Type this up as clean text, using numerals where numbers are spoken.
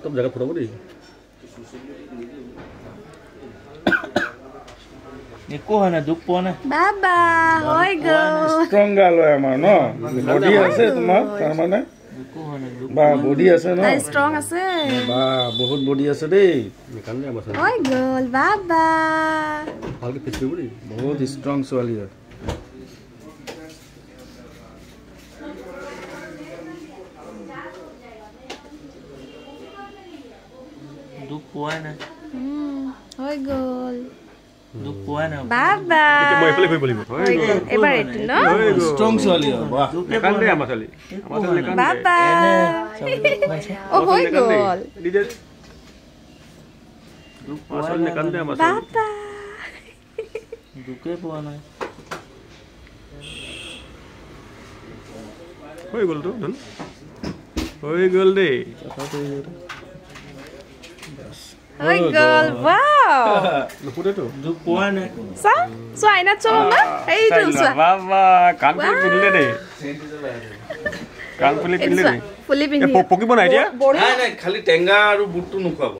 तब जगह फटाब दी एको है ना दुख पोৱা না বাবা হৈ গ'ল স্ট্রং গাল হয় আমার ন বডি আছে তোমার তার মানে एको है না দুখ বা বডি আছে ন তাই ষ্ট্ৰং আছে বা বহুত বডি আছে দেই निकालने आमा ছোৱালী হৈ গ'ল বাবা ভালকে ফিক্স কৰিব দেই বহুত স্ট্ৰং ছোৱালী হয় দুখ পোৱা না হৈ গ'ল দুখ পোৱা না বাবা মই এফালে কৰিব লাগিব হৈ গ'ল এবাৰ এইটো ন স্ট্ৰং ছোৱালী হয় বাহ নিকালনে আमा ছোৱালী নিকালনে বাবা ও হৈ গ'ল দিদে দুখ আमा পোৱা ছোৱালী নিকালনে আमा ছোৱালী বাবা দুখে পোৱা নাই হৈ গ'ল তো ধন হৈ গ'ল দেই হৈ গ'ল ওয়াও নুপুতে তো দুখ পোৱা নাই চা চোৱা আইনাত চোৱা না এইটো চোৱা বাবা কান ফুলি পিনলে দেই কান ফুলি পিনলে দেই ফুলি পিন্ধি পকিব না এতিয়া নাই নাই খালি টেঙ্গা আৰু বুটটো নুখুৱাব